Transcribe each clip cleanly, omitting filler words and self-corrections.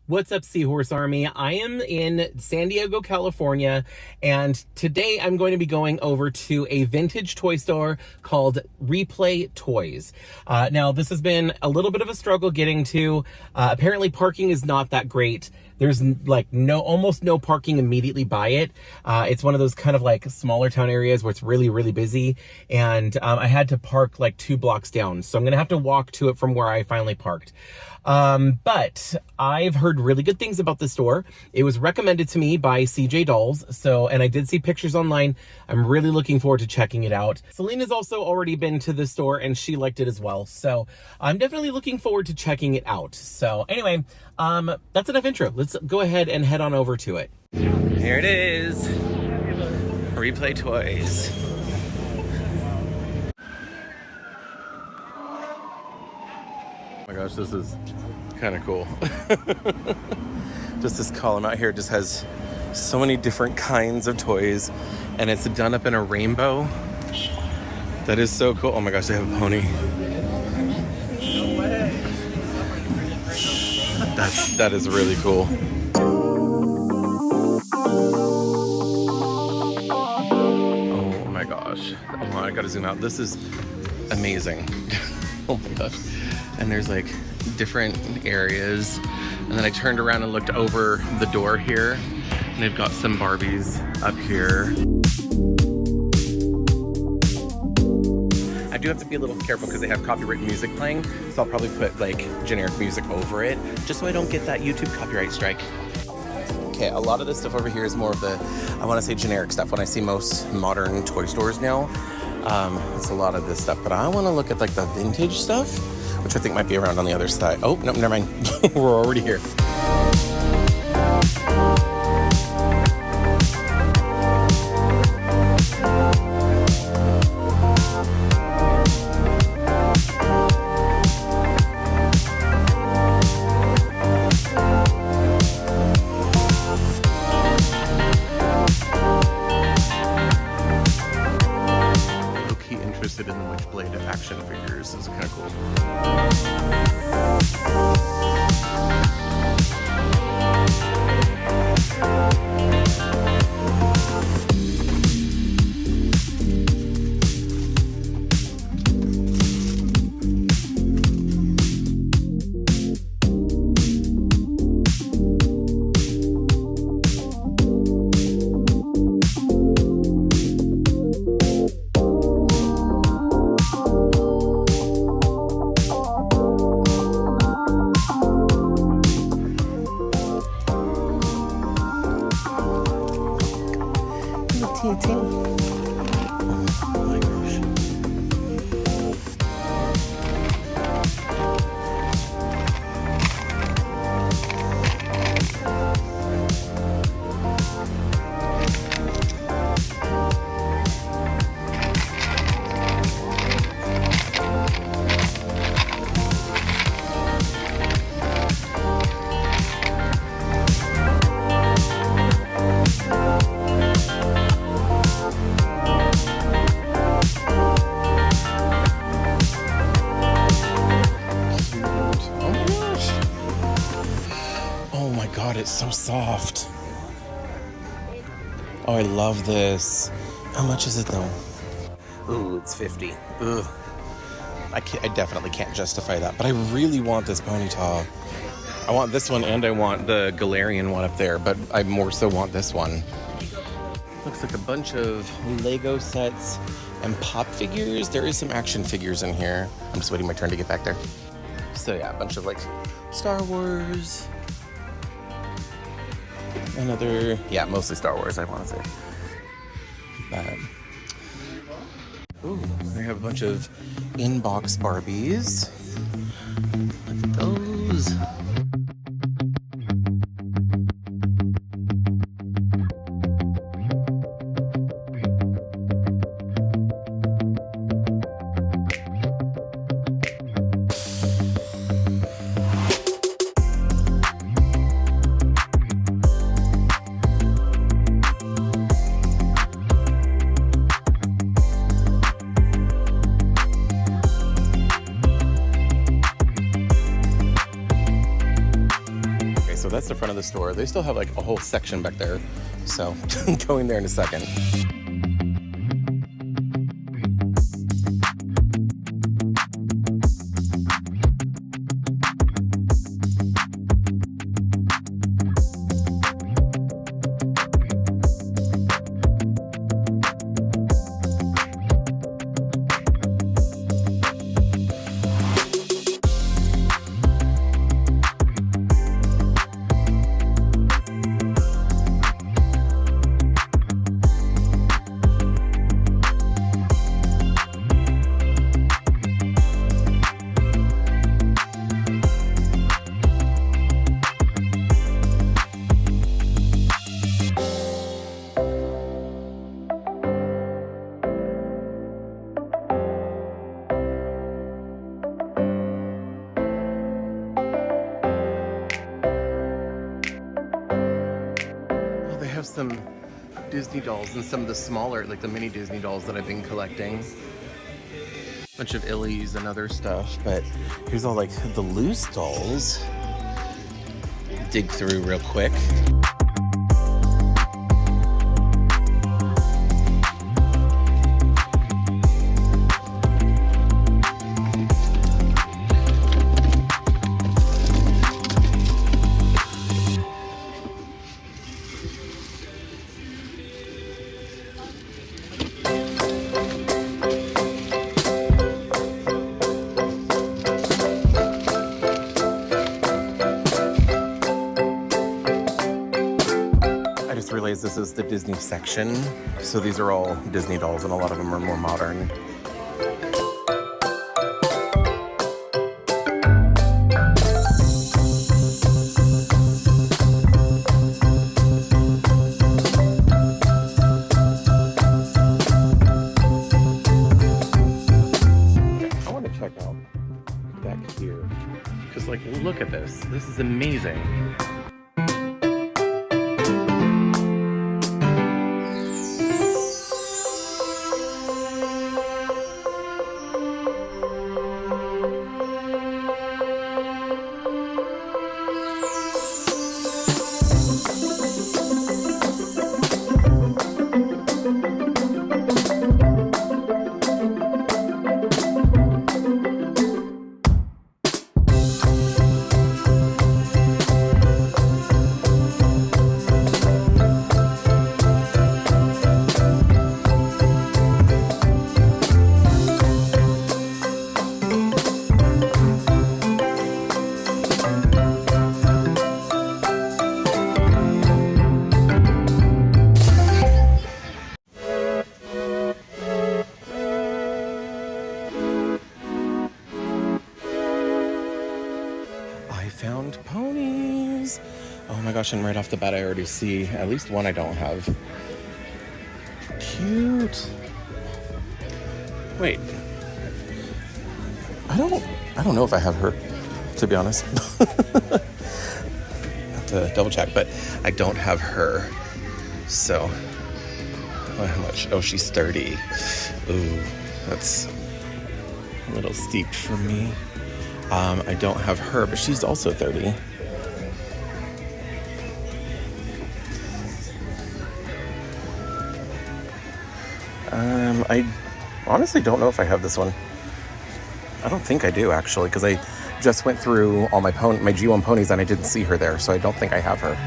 What's up, Seahorse Army? I am in San Diego, California, and today I'm going to be going over to a vintage toy store called Replay Toys. Now, this has been a little bit of a struggle getting to. Apparently, parking is not that great. There's like almost no parking immediately by it. It's one of those kind of like smaller town areas where it's really, really busy. And I had to park like 2 blocks down. So I'm gonna have to walk to it from where I finally parked. But I've heard really good things about this store. It was recommended to me by CJ Dolls. And I did see pictures online. I'm really looking forward to checking it out. Selena's also already been to the store and she liked it as well. So I'm definitely looking forward to checking it out. So anyway, that's enough intro. Let's go ahead and head on over to it. Here it is. Replay Toys. Oh my gosh, this is kind of cool. Just this column out here just has so many different kinds of toys, and it's done up in a rainbow. That is so cool. Oh my gosh, they have a pony. That is really cool. Oh my gosh. Oh, I gotta zoom out. This is amazing. Oh my gosh. And there's like different areas. And then I turned around and looked over the door here, and they've got some Barbies up here. I do have to be a little careful because they have copyright music playing, so I'll probably put like generic music over it, just so I don't get that YouTube copyright strike. Okay, a lot of this stuff over here is more of the, I want to say generic stuff. When I see most modern toy stores now, it's a lot of this stuff, but I want to look at like the vintage stuff, which I think might be around on the other side. Oh, no, never mind. We're already here. Interested in the Witchblade action figures. This is kind of cool. Oh my gosh. God, it's so soft. Oh, I love this. How much is it though? Ooh, it's 50. Ugh. I definitely can't justify that, but I really want this ponytail. I want this one and I want the Galarian one up there, but I more so want this one. Looks like a bunch of Lego sets and pop figures. There is some action figures in here. I'm just waiting my turn to get back there. So yeah, a bunch of like Star Wars. Another, yeah, mostly Star Wars, I want to say. Ooh, we have a bunch of in-box Barbies. Look at those. that's the front of the store. They still have like a whole section back there. So going there in a second. Have some Disney dolls and some of the smaller, like the mini Disney dolls that I've been collecting. Bunch of Illies and other stuff, but here's all like the loose dolls. Dig through real quick. Realize this is the Disney section, so these are all Disney dolls and a lot of them are more modern. I want to check out back here because, like, look at this. This is amazing. Found ponies. Oh my gosh, and right off the bat I already see at least one I don't have. Cute. Wait. I don't know if I have her, to be honest. Have to double check, but I don't have her. So how much? Oh, she's 30. Ooh, that's a little steep for me. I don't have her, but she's also 30. I honestly don't know if I have this one. I don't think I do, actually, because I just went through all my G1 ponies and I didn't see her there, so I don't think I have her.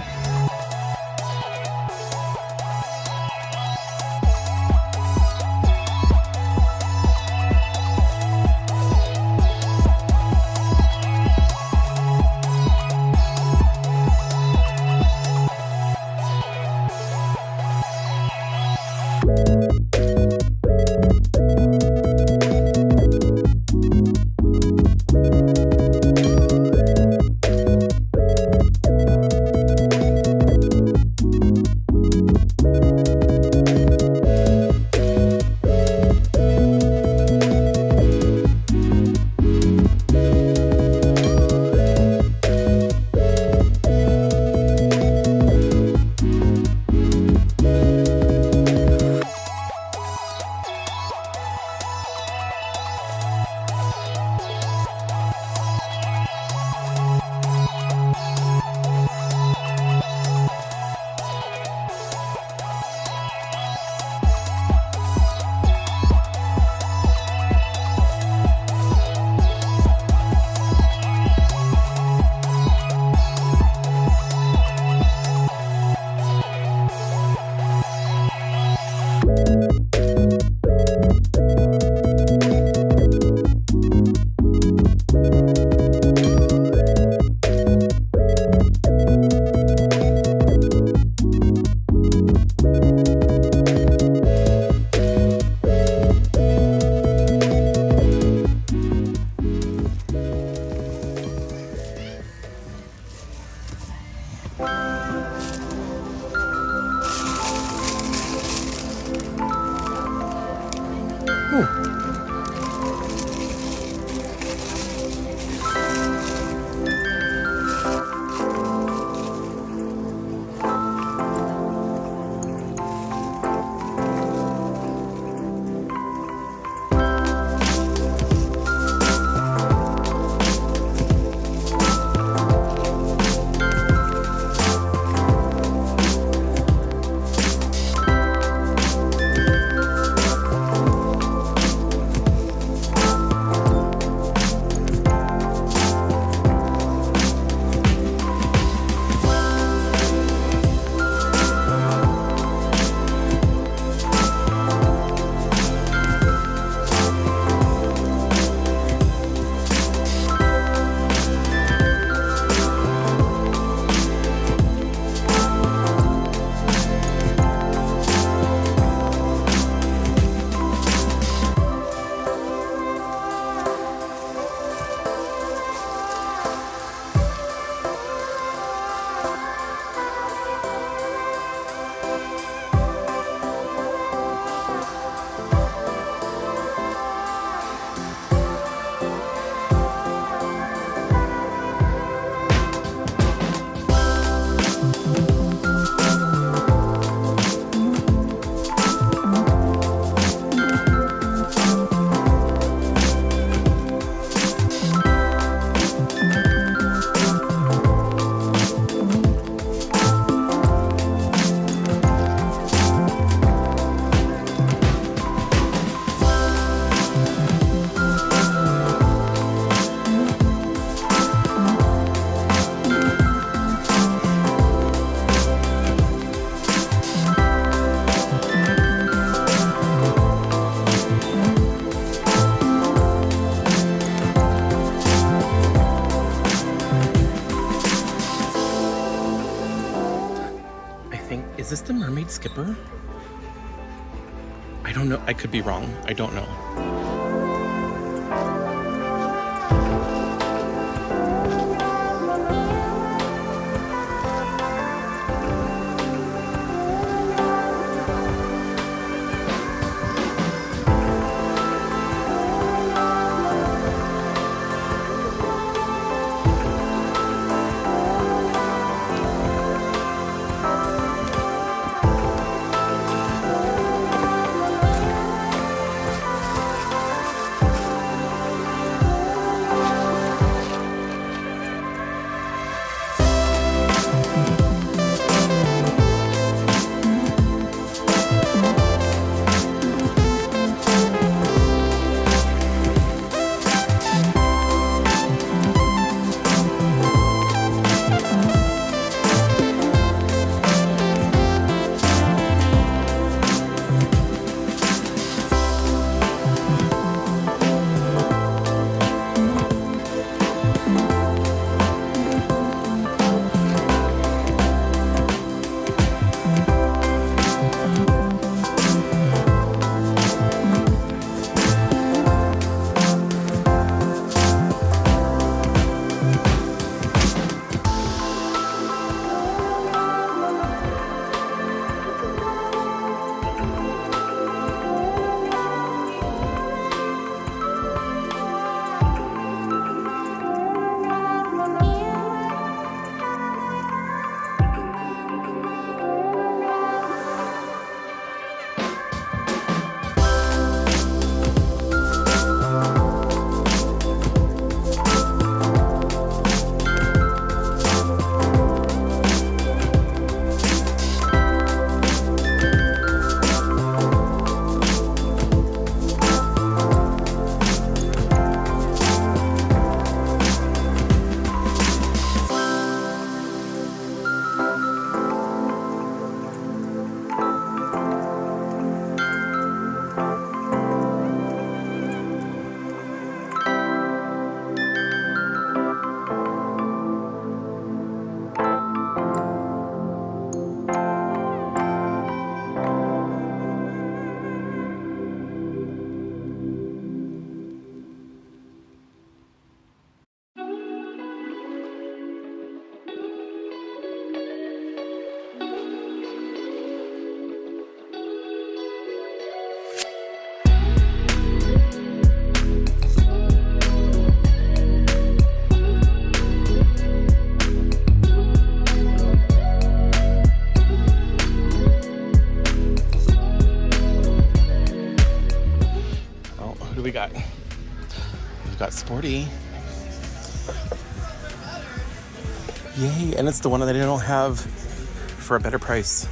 Ooh. Is this the Mermaid Skipper? I don't know. I could be wrong. I don't know. got sporty. Yay, and it's the one that I don't have for a better price.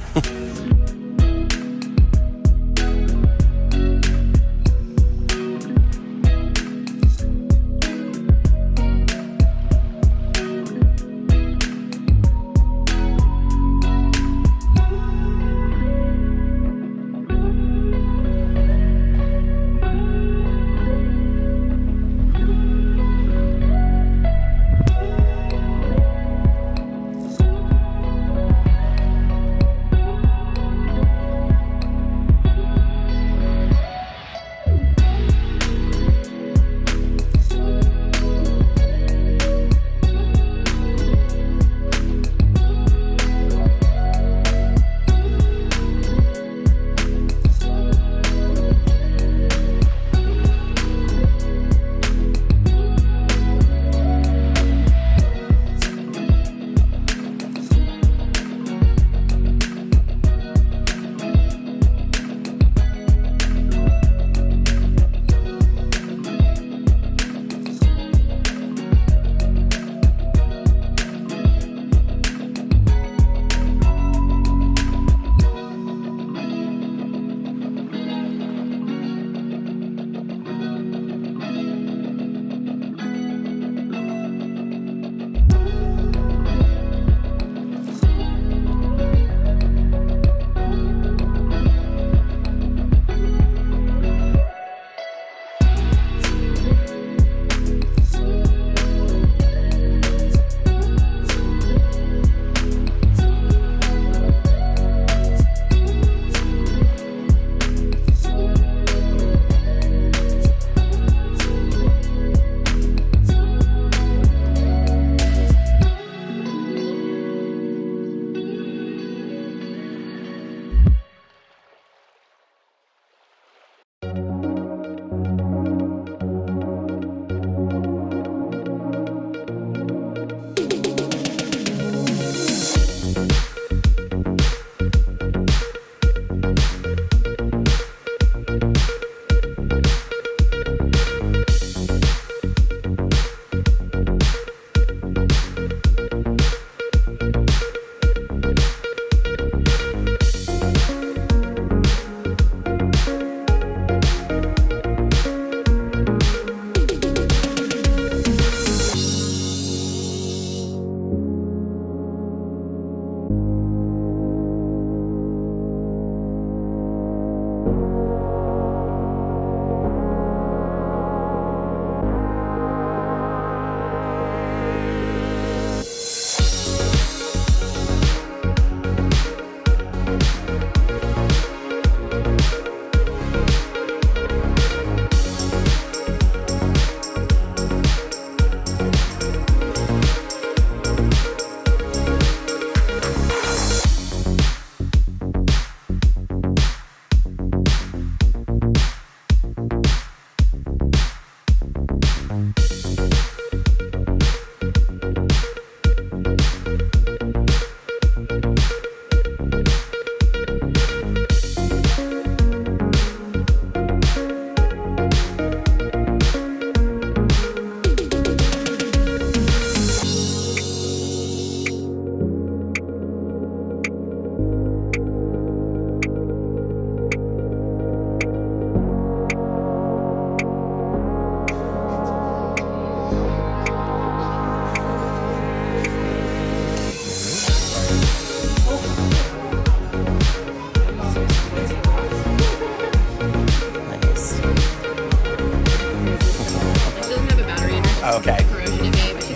Okay.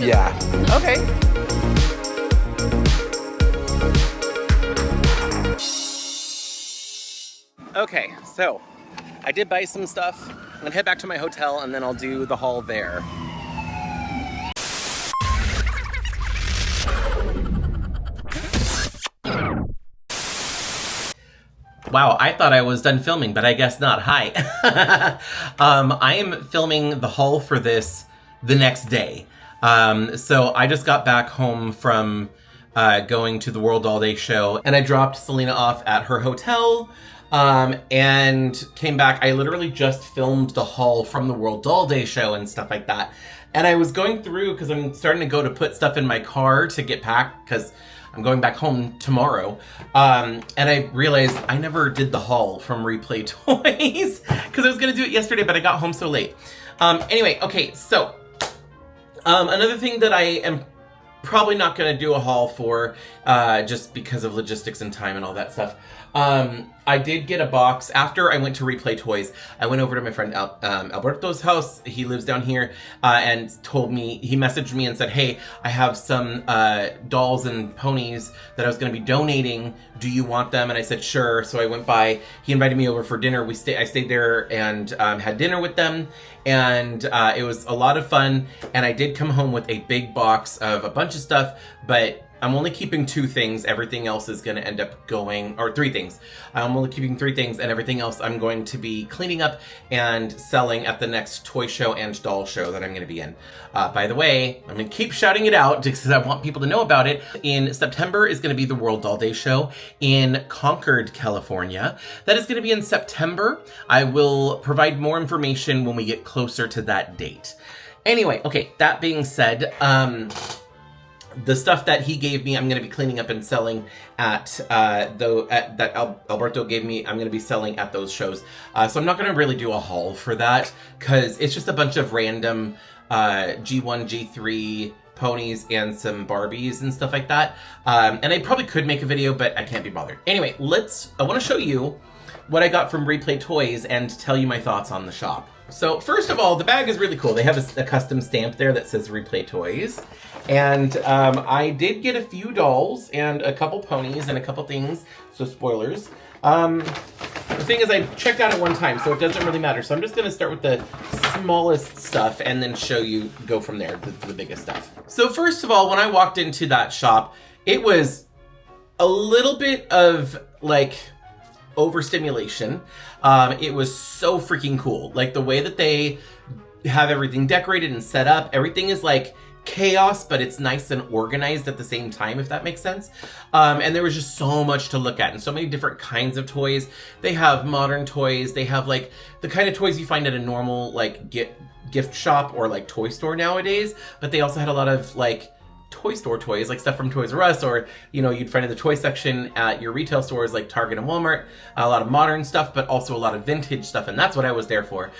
Yeah. Okay. Okay, so I did buy some stuff. I'm gonna head back to my hotel and then I'll do the haul there. Wow, I thought I was done filming, but I guess not. Hi. I am filming the haul for this the next day. So I just got back home from going to the World All Day show, and I dropped Selena off at her hotel. and came back. I literally just filmed the haul from the World Doll Day show and stuff like that. And I was going through, because I'm starting to go to put stuff in my car to get packed, because I'm going back home tomorrow. And I realized I never did the haul from Replay Toys, because I was going to do it yesterday, but I got home so late. Anyway, okay, so another thing that I am probably not going to do a haul for, just because of logistics and time and all that stuff. I did get a box after I went to Replay Toys. I went over to my friend Alberto's house. He lives down here, and he messaged me and said, hey, I have some dolls and ponies that I was going to be donating. Do you want them? And I said, sure. So I went by. He invited me over for dinner. I stayed there and had dinner with them. And it was a lot of fun. And I did come home with a big box of a bunch of stuff, but I'm only keeping 2 things. Everything else is going to end up going, or 3 things. I'm only keeping 3 things, and everything else I'm going to be cleaning up and selling at the next toy show and doll show that I'm going to be in. By the way, I'm going to keep shouting it out because I want people to know about it. In September is going to be the World Doll Day show in Concord, California. That is going to be in September. I will provide more information when we get closer to that date. Anyway, okay, that being said, the stuff that he gave me, I'm going to be cleaning up and selling that Alberto gave me, I'm going to be selling at those shows. So I'm not going to really do a haul for that, because it's just a bunch of random G1, G3 ponies and some Barbies and stuff like that. And I probably could make a video, but I can't be bothered. Anyway, I want to show you what I got from Replay Toys and tell you my thoughts on the shop. So first of all, the bag is really cool. They have a custom stamp there that says Replay Toys. And I did get a few dolls and a couple ponies and a couple things, so spoilers. The thing is, I checked out at one time, so it doesn't really matter. So I'm just going to start with the smallest stuff and then go from there to the biggest stuff. So first of all, when I walked into that shop, it was a little bit of like overstimulation. It was so freaking cool. Like the way that they have everything decorated and set up, everything is like chaos, but it's nice and organized at the same time, if that makes sense. And there was just so much to look at and so many different kinds of toys. They have modern toys. They have like the kind of toys you find at a normal like gift shop or like toy store nowadays, but they also had a lot of like toy store toys, like stuff from Toys R Us, or you'd find in the toy section at your retail stores like Target and Walmart. A lot of modern stuff, but also a lot of vintage stuff, and that's what I was there for.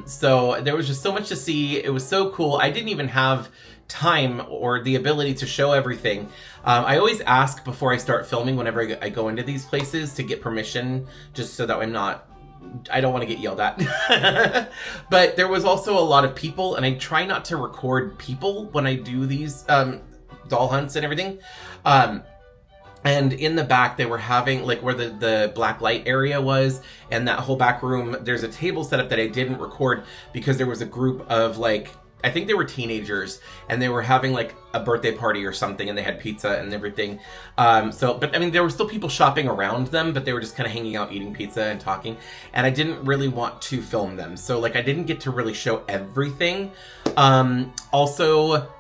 So there was just so much to see. It was so cool. I didn't even have time or the ability to show everything. I always ask before I start filming whenever I go into these places to get permission, just so that I don't want to get yelled at. But there was also a lot of people, and I try not to record people when I do these doll hunts and everything. And in the back, they were having, like where the black light area was, and that whole back room, there's a table set up that I didn't record because there was a group of like, I think they were teenagers, and they were having like a birthday party or something, and they had pizza and everything. But I mean, there were still people shopping around them, but they were just kind of hanging out, eating pizza and talking. And I didn't really want to film them. So like, I didn't get to really show everything. Also,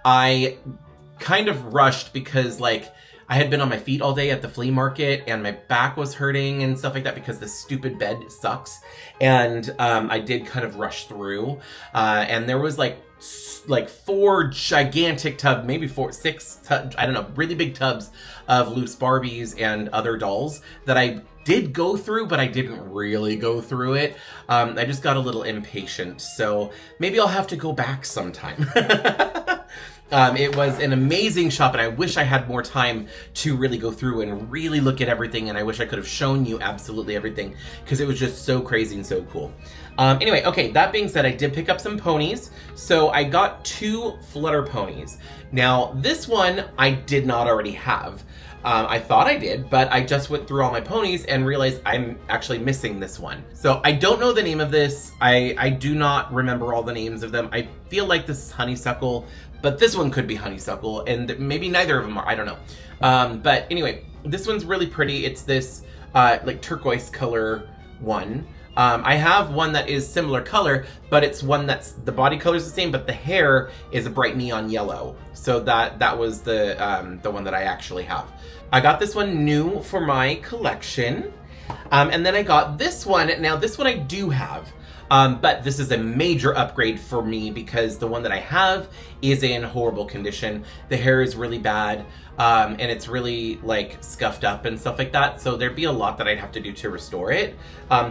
I kind of rushed because like, I had been on my feet all day at the flea market, and my back was hurting and stuff like that because the stupid bed sucks. And I did kind of rush through. And there was like 4 gigantic tubs, maybe 6 tubs, I don't know, really big tubs of loose Barbies and other dolls that I did go through, but I didn't really go through it. I just got a little impatient. So maybe I'll have to go back sometime. It was an amazing shop, and I wish I had more time to really go through and really look at everything, and I wish I could have shown you absolutely everything, because it was just so crazy and so cool. Anyway, okay, that being said, I did pick up some ponies. So I got 2 Flutter ponies. Now, this one I did not already have. I thought I did, but I just went through all my ponies and realized I'm actually missing this one. So I don't know the name of this. I do not remember all the names of them. I feel like this is Honeysuckle, but this one could be Honeysuckle, and maybe neither of them are, I don't know. But anyway, this one's really pretty. It's this like turquoise color one. I have one that is similar color, but it's one that's, the body color is the same, but the hair is a bright neon yellow. So that was the one that I actually have. I got this one new for my collection, And then I got this one. Now, this one I do have. But this is a major upgrade for me because the one that I have is in horrible condition. The hair is really bad, and it's really like scuffed up and stuff like that. So there'd be a lot that I'd have to do to restore it.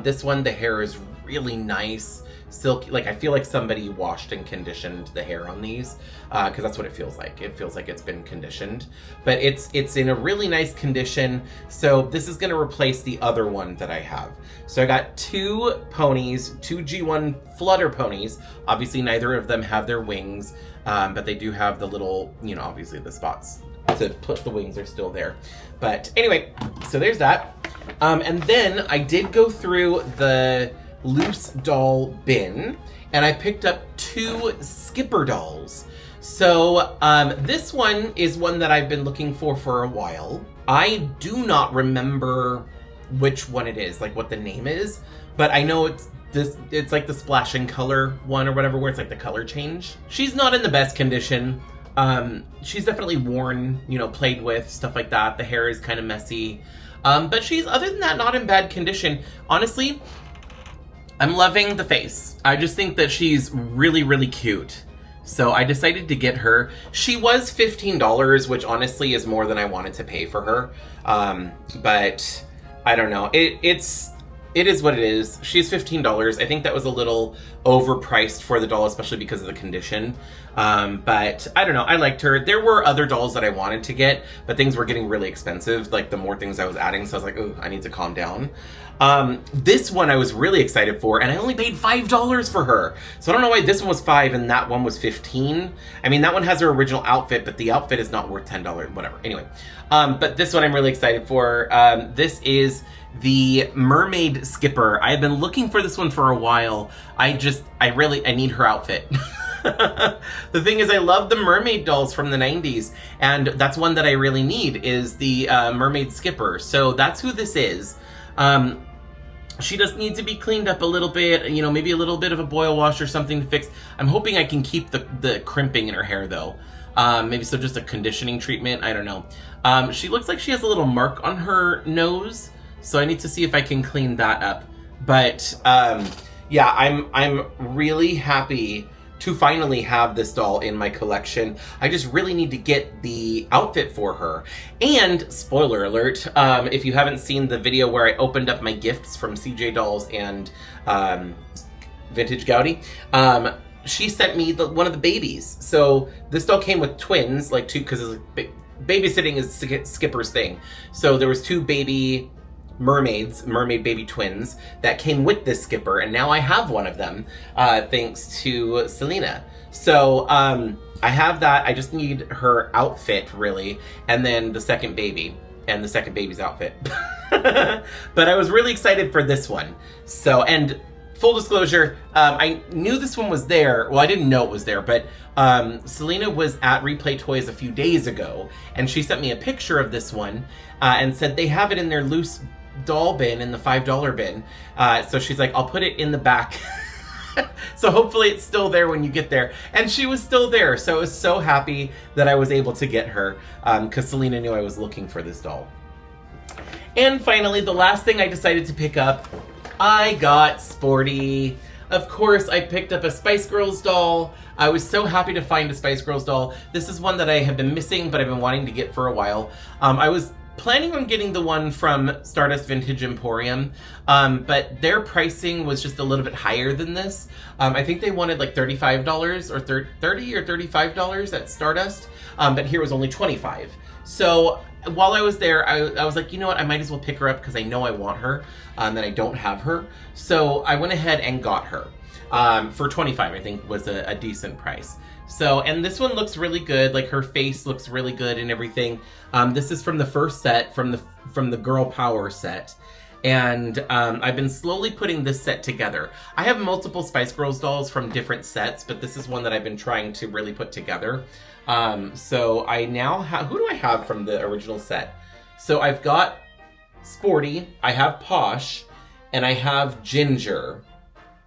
This one, the hair is really nice, silky. Like I feel like somebody washed and conditioned the hair on these, because that's what it feels like. It feels like it's been conditioned, but it's in a really nice condition. So this is gonna replace the other one that I have. So I got two ponies, two G1 flutter ponies. Obviously neither of them have their wings, but they do have the little, you know, obviously the spots to put the wings are still there. But anyway, so there's that. And then I did go through the loose doll bin and I picked up two Skipper dolls. So this one is one that I've been looking for a while. I do not remember which one it is, like what the name is, but I know it's like the splashing color one or whatever, where it's like the color change. She's not in the best condition. She's definitely worn, you know, played with, stuff like that. The hair is kind of messy. But she's, other than that, not in bad condition. Honestly, I'm loving the face. I just think that she's really, really cute. So I decided to get her. She was $15, which honestly is more than I wanted to pay for her. But I don't know. It is what it is. She's $15. I think that was a little overpriced for the doll, especially because of the condition. But I don't know. I liked her. There were other dolls that I wanted to get, but things were getting really expensive, like the more things I was adding. So I was like, oh, I need to calm down. This one I was really excited for, and I only paid $5 for her. So I don't know why this one was $5 and that one was $15. I mean, that one has her original outfit, but the outfit is not worth $10, whatever. Anyway, but this one I'm really excited for. This is the Mermaid Skipper. I have been looking for this one for a while. I need her outfit. The thing is, I love the mermaid dolls from the 90s, and that's one that I really need is the Mermaid Skipper. So that's who this is. She does need to be cleaned up a little bit, you know, maybe a little bit of a boil wash or something to fix. I'm hoping I can keep the crimping in her hair though. Maybe so just a conditioning treatment, I don't know. She looks like she has a little mark on her nose, so I need to see if I can clean that up. But yeah, I'm really happy to finally have this doll in my collection. I just really need to get the outfit for her. And, spoiler alert, if you haven't seen the video where I opened up my gifts from CJ Dolls and Vintage Gaudi, she sent me one of the babies. So this doll came with twins, like two, because babysitting is Skipper's thing. So there was two baby mermaid baby twins that came with this Skipper, and now I have one of them thanks to Selena. So I have that. I just need her outfit really, and then the second baby and the second baby's outfit. But I was really excited for this one. So, and full disclosure, I knew this one was there. Well, I didn't know it was there, but Selena was at Replay Toys a few days ago, and she sent me a picture of this one and said they have it in their loose doll bin, in the $5 bin. So she's like, I'll put it in the back. So hopefully it's still there when you get there. And she was still there. So I was so happy that I was able to get her because Selena knew I was looking for this doll. And finally, the last thing I decided to pick up, I got Sporty. Of course, I picked up a Spice Girls doll. I was so happy to find a Spice Girls doll. This is one that I have been missing, but I've been wanting to get for a while. I was planning on getting the one from Stardust Vintage Emporium, but their pricing was just a little bit higher than this. I think they wanted like $35 or $30 or $35 at Stardust, but here was only $25. So while I was there, I was like, you know what, I might as well pick her up because I know I want her, and I don't have her. So I went ahead and got her for $25, I think was a decent price. So, and this one looks really good. Like her face looks really good and everything. This is from the first set, from the Girl Power set. And I've been slowly putting this set together. I have multiple Spice Girls dolls from different sets, but this is one that I've been trying to really put together. So I now have, who do I have from the original set? So I've got Sporty, I have Posh, and I have Ginger.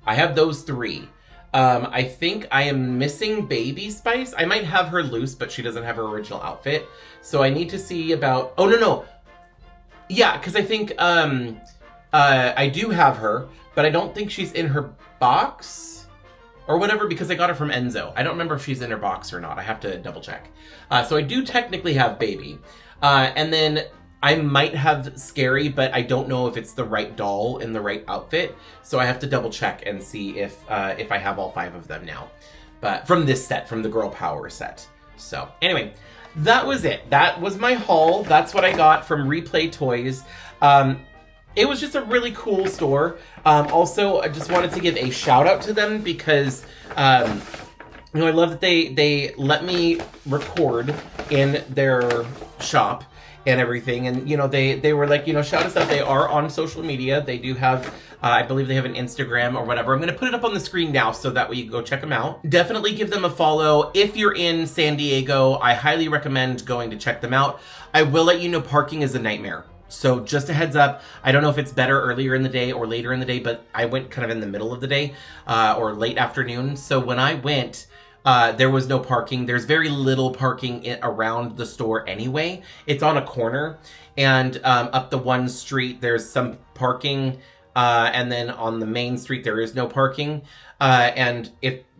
I have those three. I think I am missing Baby Spice. I might have her loose, but she doesn't have her original outfit. So I need to see about, oh no. Yeah, because I think I do have her, but I don't think she's in her box or whatever because I got her from Enzo. I don't remember if she's in her box or not. I have to double check. So I do technically have Baby. And then I might have Scary, but I don't know if it's the right doll in the right outfit. So I have to double check and see if I have all 5 of them now. But from this set, from the Girl Power set. So anyway, that was it. That was my haul. That's what I got from Replay Toys. It was just a really cool store. Also, I just wanted to give a shout out to them because, I love that they let me record in their shop and everything. And, they were like, shout us out. They are on social media. They do have, I believe they have an Instagram or whatever. I'm going to put it up on the screen now so that way you can go check them out. Definitely give them a follow. If you're in San Diego, I highly recommend going to check them out. I will let you know parking is a nightmare. So just a heads up, I don't know if it's better earlier in the day or later in the day, but I went kind of in the middle of the day or late afternoon. So when I went, there was no parking. There's very little parking around the store anyway. It's on a corner, and up the one street, there's some parking, and then on the main street, there is no parking. And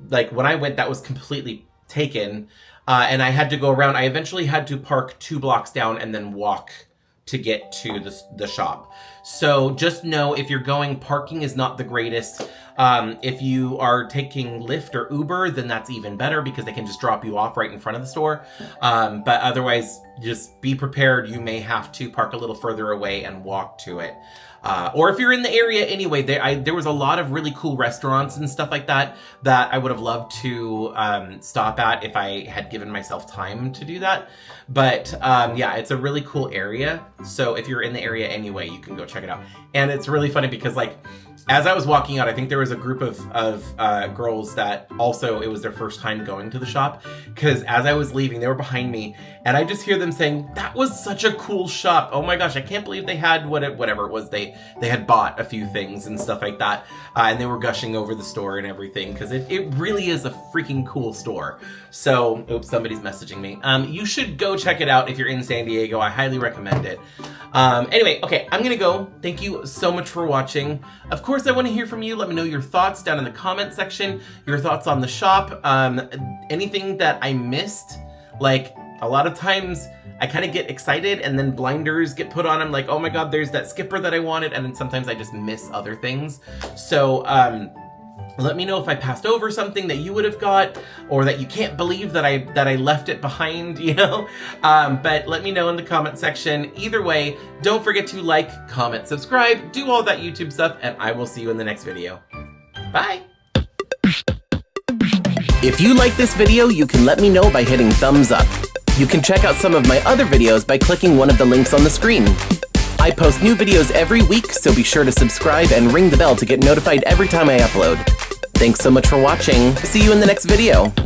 when I went, that was completely taken, and I had to go around. I eventually had to park 2 blocks down and then walk to get to the shop. So just know if you're going, parking is not the greatest. If you are taking Lyft or Uber, then that's even better because they can just drop you off right in front of the store. But otherwise, just be prepared. You may have to park a little further away and walk to it. Or if you're in the area anyway, there was a lot of really cool restaurants and stuff like that I would have loved to stop at if I had given myself time to do that. But yeah, it's a really cool area. So if you're in the area anyway, you can go check it out. And it's really funny because as I was walking out, I think there was a group of girls that also, it was their first time going to the shop. Because as I was leaving, they were behind me. And I just hear them saying, that was such a cool shop. Oh my gosh, I can't believe they had whatever it was. They had bought a few things and stuff like that. And they were gushing over the store and everything. Because it really is a freaking cool store. So, oops, somebody's messaging me. You should go check it out if you're in San Diego. I highly recommend it. Anyway, okay, I'm gonna go. Thank you so much for watching. Of course, I want to hear from you. Let me know your thoughts down in the comment section, your thoughts on the shop, anything that I missed. A lot of times I kind of get excited and then blinders get put on. I'm like, oh my God, there's that skipper that I wanted. And then sometimes I just miss other things. So, let me know if I passed over something that you would have got, or that you can't believe that I left it behind, But let me know in the comment section. Either way, don't forget to like, comment, subscribe, do all that YouTube stuff, and I will see you in the next video. Bye! If you like this video, you can let me know by hitting thumbs up. You can check out some of my other videos by clicking one of the links on the screen. I post new videos every week, so be sure to subscribe and ring the bell to get notified every time I upload. Thanks so much for watching. See you in the next video.